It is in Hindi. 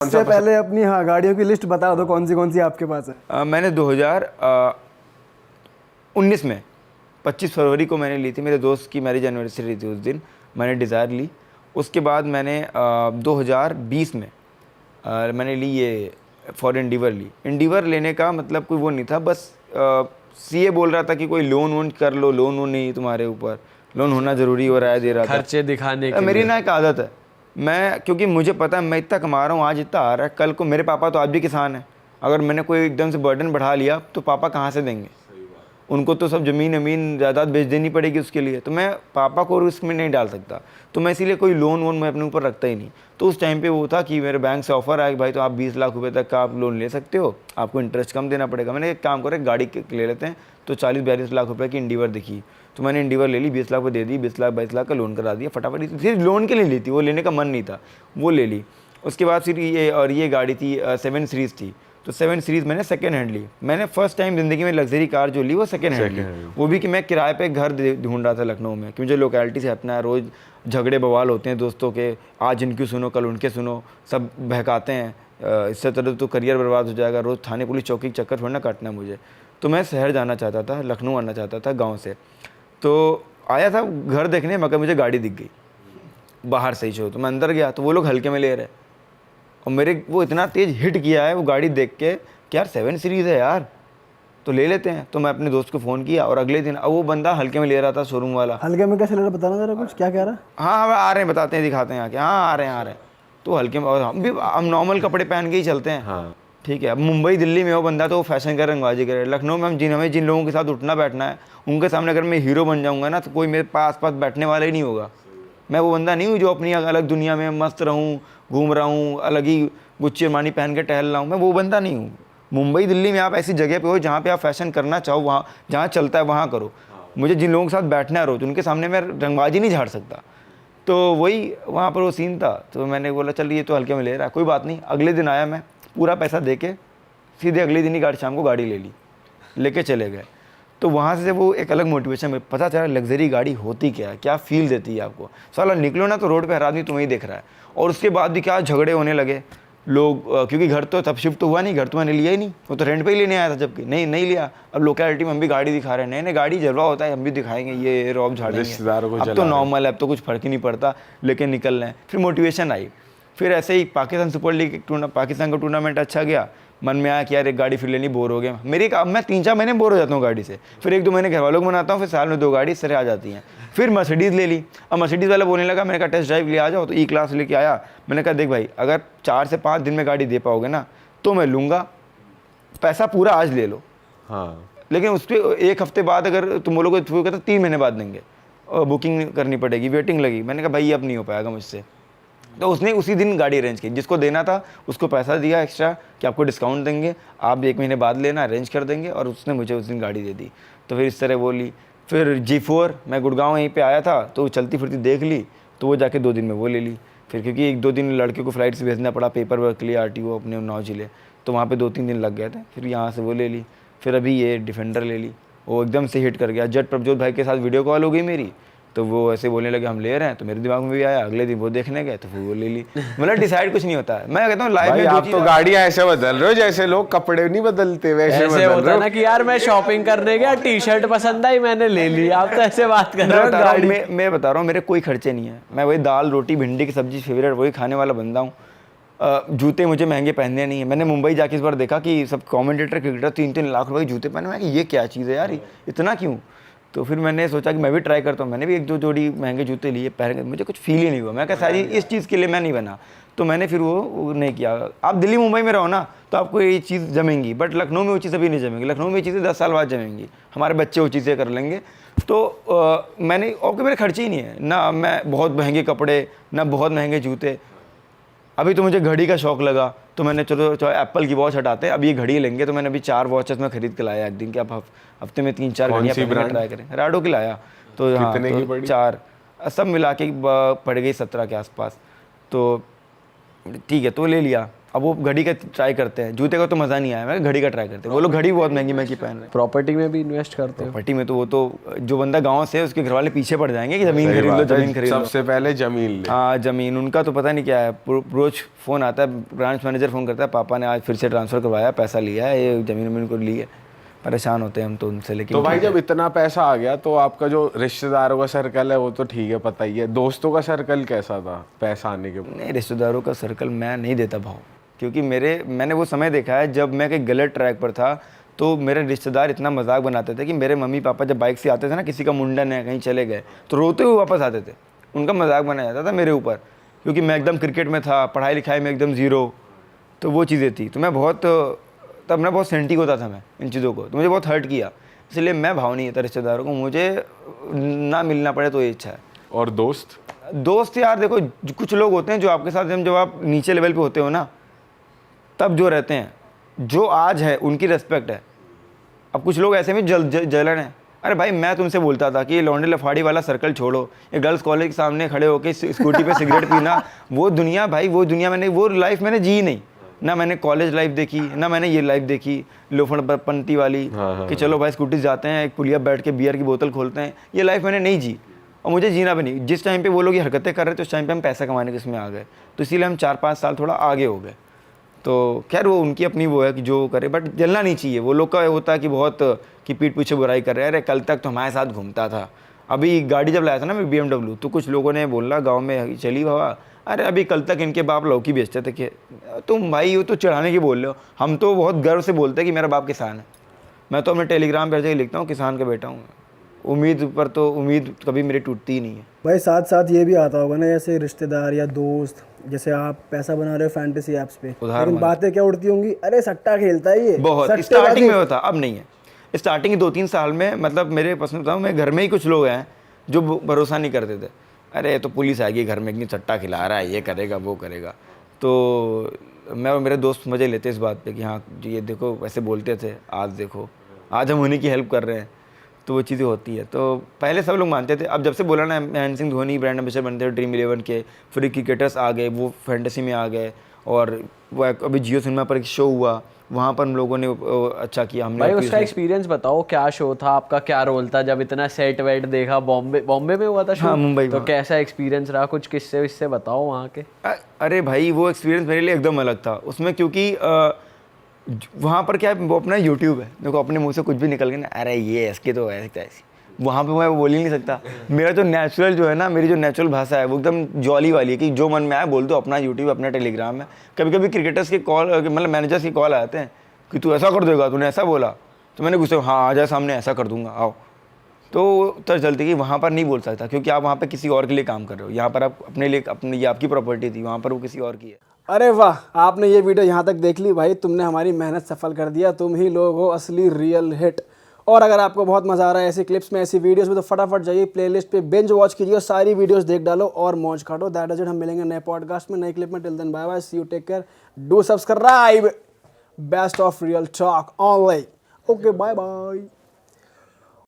इससे पहले अपनी हाँ गाड़ियों की लिस्ट बता दो, कौन सी आपके पास है। मैंने 2019 में 25 फरवरी को मैंने ली थी, मेरे दोस्त की मैरिज एनिवर्सरी थी उस दिन, मैंने डिज़ायर ली। उसके बाद मैंने 2020 में मैंने ली ये फॉर इंडिवर ली। इंडिवर लेने का मतलब कोई वो नहीं था, बस सीए बोल रहा था कि कोई लोन वोन कर लो, लोन वोन नहीं तुम्हारे ऊपर, लोन होना ज़रूरी हो रहा है, दे रहा था खर्चे दिखाने के मेरी लिए। ना एक आदत है, मैं क्योंकि मुझे पता है मैं इतना कमा रहा हूँ, आज इतना आ रहा है, कल को मेरे पापा तो आज भी किसान हैं, अगर मैंने कोई एकदम से बर्डन बढ़ा लिया तो पापा कहाँ से देंगे, उनको तो सब ज़मीन अमीन जायदाद बेच देनी पड़ेगी उसके लिए, तो मैं पापा को रिस्क में नहीं डाल सकता, तो मैं इसीलिए कोई लोन वोन मैं अपने ऊपर रखता ही नहीं। तो उस टाइम पे वो था कि मेरे बैंक से ऑफर आया कि भाई तो आप 20 लाख रुपए तक का आप लोन ले सकते हो, आपको इंटरेस्ट कम देना पड़ेगा। मैंने एक काम करो, एक गाड़ी ले लेते हैं, तो 40-42 लाख रुपए की इंडिवर दिखी, तो मैंने इंडिवर ले ली, 20 लाख को दे दी, 20 लाख 22 लाख का लोन करा दिया फटाफट। सिर्फ लोन के लिए ली थी, वो लेने का मन नहीं था, वो ले ली। उसके बाद फिर ये गाड़ी थी 7 सीरीज़ थी, तो 7 सीरीज़ मैंने सेकेंड हैंड ली। मैंने फर्स्ट टाइम ज़िंदगी में लग्जरी कार जो ली वो सेकेंड हैंड ली, वो भी कि मैं किराए पे घर ढूंढ रहा था लखनऊ में, कि मुझे लोकेलिटी से हटना है, रोज़ झगड़े बवाल होते हैं दोस्तों के, आज इनकी सुनो कल उनके सुनो, सब बहकाते हैं, इससे तरह तो करियर बर्बाद हो जाएगा, रोज़ थाने पुलिस चौकी के चक्कर थोड़ा ना काटना मुझे। तो मैं शहर जाना चाहता था, लखनऊ आना चाहता था गाँव से, तो आया था घर देखने, मगर मुझे गाड़ी दिख गई बाहर से ही शो, तो मैं अंदर गया तो वो लोग हल्के में ले रहे, और मेरे वो इतना तेज़ हिट किया है वो गाड़ी देख के कि यार 7 सीरीज़ है यार, तो ले लेते हैं। तो मैं अपने दोस्त को फ़ोन किया, और अगले दिन अब वो बंदा हल्के में ले रहा था, शोरूम वाला। हल्के में कैसे ले रहा, बताना जरा कुछ, क्या कह रहा। हाँ हाँ आ रहे हैं, बताते हैं, दिखाते हैं आके, हाँ आ रहे हैं। तो हल्के में, और हम नॉर्मल कपड़े पहन के ही चलते हैं, हाँ। ठीक है। अब मुंबई दिल्ली में वो बंदा तो फैशन कर, रंगबाजी करे, लखनऊ में हमें जिन लोगों के साथ उठना बैठना है, उनके सामने अगर मैं हीरो बन जाऊँगा ना, तो कोई मेरे पास बैठने वाला ही नहीं होगा। मैं वो बंदा नहीं हूँ जो अपनी अलग दुनिया में मस्त रहूँ, घूम रहा हूँ, अलग ही गुच्ची अरमानी पहन के टहल रहा हूँ, मैं वो बंदा नहीं हूँ। मुंबई दिल्ली में आप ऐसी जगह पे हो जहाँ पे आप फैशन करना चाहो, वहाँ जहाँ चलता है वहाँ करो। मुझे जिन लोगों के साथ बैठना है रोज, उनके सामने मैं रंगबाजी नहीं झाड़ सकता। तो वही वहाँ पर वो सीन था, तो मैंने बोला चल ये तो हल्के में ले रहा है, कोई बात नहीं। अगले दिन आया, मैं पूरा पैसा दे के सीधे अगले दिन ही शाम को गाड़ी ले ली, लेके चले गए। तो वहाँ से वो एक अलग मोटिवेशन में पता चला लग्जरी गाड़ी होती क्या है, क्या फील देती है आपको। साला निकलो ना तो रोड पे हर आदमी तुम्हें ही देख रहा है, और उसके बाद भी क्या झगड़े होने लगे लोग, क्योंकि घर तो तब शिफ्ट हुआ नहीं, घर तो मैंने लिया ही नहीं, वो तो रेंट पे ही लेने आया था, जबकि नहीं लिया। अब लोकेलिटी में हम भी गाड़ी दिखा रहे हैं, नए गाड़ी जलवा होता है, हम भी दिखाएंगे, ये रॉब झाड़ेंगे, अब तो नॉर्मल है, अब तो कुछ फर्क ही नहीं पड़ता, लेकिन निकल रहे हैं। फिर मोटिवेशन आई, फिर ऐसे ही पाकिस्तान सुपर लीग पाकिस्तान का टूर्नामेंट अच्छा गया, मन में आया कि यार एक गाड़ी फिर लेनी, बोर हो गया अब मैं 3-4 महीने बोर हो जाता हूँ गाड़ी से, फिर 1-2 महीने घर वालों को बनाता हूँ, फिर साल में 2 गाड़ी इस तरह आ जाती हैं। फिर मर्सिडीज़ ले ली। अब मर्सिडीज़ वाला बोलने लगा, मैंने कहा टेस्ट ड्राइव ले आ जाओ, तो ई क्लास लेके आया। मैंने कहा देख भाई, अगर 4 से 5 दिन में गाड़ी दे पाओगे ना तो मैं लूँगा, पैसा पूरा आज ले लो, हाँ। लेकिन उस पर 1 हफ्ते बाद अगर तुम बोलोगे तो 3 महीने बाद देंगे, और बुकिंग करनी पड़ेगी, वेटिंग लगी। मैंने कहा भाई अब नहीं हो पाएगा मुझसे। तो उसने उसी दिन गाड़ी अरेंज की, जिसको देना था उसको पैसा दिया एक्स्ट्रा कि आपको डिस्काउंट देंगे, आप 1 महीने बाद लेना, अरेंज कर देंगे, और उसने मुझे उस दिन गाड़ी दे दी। तो फिर इस तरह वो ली। फिर G4 मैं गुड़गांव यहीं पे आया था, तो चलती फिरती देख ली, तो वो जाके 2 दिन में वो ले ली। फिर क्योंकि 1-2 दिन लड़के को फ्लाइट से भेजना पड़ा पेपर वर्क के लिए, RTO अपने उन्नाव जिले, तो वहाँ पे 2-3 दिन लग गए थे। फिर यहाँ से वो ले ली। फिर अभी ये डिफेंडर ले ली, वो एकदम से हिट कर गया। जट प्रभजोत भाई के साथ वीडियो कॉल हो गई मेरी, तो वो ऐसे बोलने लगे हम ले रहे हैं, तो मेरे दिमाग में भी आया। अगले दिन वो देखने गए तो फिर वो ले ली। मतलब डिसाइड कुछ नहीं होता है, मैं कहता हूँ लाइफ में आप तो गाड़ियाँ ऐसे बदल रहे हो जैसे लोग कपड़े नहीं बदलते, वैसे बदल होता रहे हो ना कि यार मैं शॉपिंग करने गया, टी-शर्ट पसंद आई मैंने ले ली। आप तो ऐसे बात कर रहे हो गाड़ी। मैं बता रहा हूँ मेरे कोई खर्चे नहीं है, मैं वही दाल रोटी भिंडी की सब्जी फेवरेट वही खाने वाला बंदा हूँ। जूते मुझे महंगे पहनने नहीं है। मैंने मुंबई जाके इस बार देखा कि सब कमेंटेटर क्रिकेटर 3-3 लाख रुपए के जूते पहने, मैं कि ये क्या चीज़ है यार, इतना क्यों। तो फिर मैंने सोचा कि मैं भी ट्राई करता हूँ। मैंने भी 1-2 जोड़ी महंगे जूते लिए, पहन के मुझे कुछ फील ही नहीं हुआ। मैं कहा सारी इस चीज़ के लिए मैं नहीं बना, तो मैंने फिर वो नहीं किया। आप दिल्ली मुंबई में रहो ना तो आपको ये चीज़ जमेंगी, बट लखनऊ में वो चीज़ अभी नहीं जमेंगी। लखनऊ में ये चीज़ें 10 साल बाद जमेंगी, हमारे बच्चे वो चीज़ें कर लेंगे। तो मैंने और मेरे खर्चे ही नहीं है ना, मैं बहुत महंगे कपड़े ना बहुत महंगे जूते। अभी तो मुझे घड़ी का शौक लगा, तो मैंने चलो एप्पल की वॉच हटाते हैं, अब ये घड़ी लेंगे। तो मैंने अभी 4 वॉचेस में खरीद के लाया एक दिन, कि आप हफ्ते में 3-4 घड़ियाँ ट्राई करें। राडो की लाया, तो हाँ तो 4 सब मिला के पड़ गई 17 के आसपास। तो ठीक है, तो ले लिया। अब वो घड़ी का ट्राई करते हैं, जूते का तो मज़ा नहीं आया, मैं घड़ी का ट्राई करते हैं। वो लोग घड़ी बहुत महंगी महंगी पहन रहे हैं। प्रॉपर्टी में भी इन्वेस्ट करते हो? प्रॉपर्टी में तो वो तो जो बंदा गांव से है उसके घर वाले पीछे पड़ जाएंगे कि ज़मीन खरीद लो, ज़मीन खरीद लो। सबसे पहले जमीन ले। हाँ ज़मीन, उनका तो पता नहीं क्या है, रोज फ़ोन आता है, ब्रांच मैनेजर फ़ोन करता है, पापा ने आज फिर से ट्रांसफ़र करवाया, पैसा लिया है, ये ज़मीन वमीन को ली है। परेशान होते हैं हम तो उनसे। लेकिन तो भाई जब इतना पैसा आ गया तो आपका जो रिश्तेदारों का सर्कल है वो तो ठीक है, पता ही है, दोस्तों का सर्कल कैसा था पैसा आने के बाद? नहीं, रिश्तेदारों का सर्कल मैं नहीं देता भाव, क्योंकि मैंने वो समय देखा है जब मैं कहीं गलत ट्रैक पर था तो मेरे रिश्तेदार इतना मजाक बनाते थे कि मेरे मम्मी पापा जब बाइक से आते थे ना, किसी का मुंडन है, कहीं चले गए, तो रोते हुए वापस आते थे। उनका मजाक बनाया जाता था मेरे ऊपर, क्योंकि मैं एकदम क्रिकेट में था, पढ़ाई लिखाई में एकदम ज़ीरो, तो वो चीज़ें थी। तो मैं तब मैं बहुत सेंटी होता था मैं इन चीज़ों को, तो मुझे बहुत हर्ट किया, इसलिए मैं भाव नहीं देता रिश्तेदारों को, मुझे ना मिलना पड़े तो ये इच्छा है। और दोस्त यार देखो, कुछ लोग होते हैं जो आपके साथ जब आप नीचे लेवल पे होते हो ना, तब जो रहते हैं, जो आज है उनकी रिस्पेक्ट है। अब कुछ लोग ऐसे में जलन है। अरे भाई, मैं तुमसे बोलता था कि ये लौंडे लफाड़ी वाला सर्कल छोड़ो, ये गर्ल्स कॉलेज के सामने खड़े होकर स्कूटी पे सिगरेट पीना, वो दुनिया भाई, वो दुनिया मैंने, वो लाइफ मैंने जी नहीं ना। मैंने कॉलेज लाइफ देखी ना, मैंने ये लाइफ देखी लोफड़पंती वाली कि चलो भाई स्कूटी जाते हैं, एक पुलिया बैठ के बियर की बोतल खोलते हैं, ये लाइफ मैंने नहीं जी और मुझे जीना भी नहीं। जिस टाइम पे वो लोग ये हरकतें कर रहे थे उस टाइम पे हम पैसा कमाने के इसमें आ गए, तो इसीलिए हम 4-5 साल थोड़ा आगे हो गए। तो खैर वो उनकी अपनी वो है कि जो करे, बट जलना नहीं चाहिए। वो लोग का होता है कि बहुत कि पीठ पीछे बुराई कर रहे हैं, अरे कल तक तो हमारे साथ घूमता था, अभी गाड़ी जब लाया था ना मैं BMW, तो कुछ लोगों ने बोला गांव में, चली बाबा, अरे अभी कल तक इनके बाप लौकी बेचते थे। कि तुम भाई वो तो चढ़ाने की बोल रहे हो, हम तो बहुत गर्व से बोलते हैं कि मेरा बाप किसान है। मैं तो अपने टेलीग्राम पर लिखता हूँ किसान का बेटा हूँ। उम्मीद पर तो उम्मीद कभी मेरी टूटती ही नहीं है भाई। साथ साथ ये भी आता होगा ना, जैसे रिश्तेदार या दोस्त, जैसे आप पैसा बना रहे हो फैंटेसी ऐप्स पे, लेकिन बातें क्या उड़ती होंगी, अरे सट्टा खेलता है ये, बहुत स्टार्टिंग में होता, अब नहीं है। स्टार्टिंग 2-3 साल में, मतलब मेरे पसंद बताऊँ, मैं घर में ही कुछ लोग हैं जो भरोसा नहीं करते थे। अरे तो पुलिस आएगी घर में, इतनी सट्टा खिला रहा है, ये करेगा वो करेगा। तो मैं और मेरे दोस्त मज़े लेते इस बात पे कि हाँ ये देखो वैसे बोलते थे, आज देखो आज हम उन्हीं की हेल्प कर रहे हैं। तो वो चीज़ें होती है। तो पहले सब लोग मानते थे, अब जब से बोला ना महेंद्र सिंह धोनी ब्रांड एम्बेसडर बनते हैं ड्रीम 11 के, फिर क्रिकेटर्स आ गए, वो फैंटेसी में आ गए, और वो अभी जियो सिनेमा पर एक शो हुआ, वहाँ पर हम लोगों ने अच्छा किया। हमने भाई उसका एक्सपीरियंस बताओ, क्या शो था आपका, क्या रोल था, जब इतना सेट वेट देखा, बॉम्बे में हुआ था शो? हाँ, मुंबई में। तो कैसा एक्सपीरियंस रहा, कुछ किस्से विस्से बताओ वहाँ के। अरे भाई वो एक्सपीरियंस मेरे लिए एकदम अलग था उसमें, क्योंकि वहाँ पर क्या है, वो अपना यूट्यूब है, देखो अपने मुंह से कुछ भी निकल गया ना, अरे ये इसकी तो ऐसी, वहाँ पे मैं बोल ही नहीं सकता। मेरा जो नेचुरल जो है ना, मेरी जो नेचुरल भाषा है वो एकदम जॉली वाली है कि जो मन में आए बोल दो। अपना यूट्यूब, अपना टेलीग्राम है। कभी कभी क्रिकेटर्स के कॉल, मतलब मैनेजर्स के कॉल आते हैं कि तू ऐसा कर देगा, तूने ऐसा बोला, तो मैंने गुस्से, हाँ आ जाए सामने, ऐसा कर दूंगा, आओ। तो चलती कि वहाँ पर नहीं बोल सकता, क्योंकि आप वहाँ पर किसी और के लिए काम कर रहे हो। यहाँ पर आप अपने लिए, अपनी ये आपकी प्रॉपर्टी थी, वहाँ पर वो किसी और की है। अरे वाह, आपने ये वीडियो यहाँ तक देख ली भाई, तुमने हमारी मेहनत सफल कर दिया। तुम ही लोग हो असली रियल हिट। और अगर आपको बहुत मज़ा आ रहा है ऐसी क्लिप्स में, ऐसी वीडियोस में, तो फटाफट जाइए प्लेलिस्ट पे, बिंज वॉच कीजिए और सारी वीडियोस देख डालो और मौज काटो। That is it. हम मिलेंगे नए पॉडकास्ट में, नई क्लिप में। Till then bye bye, see you, take care, do subscribe. Best of real talk online. Okay, bye bye.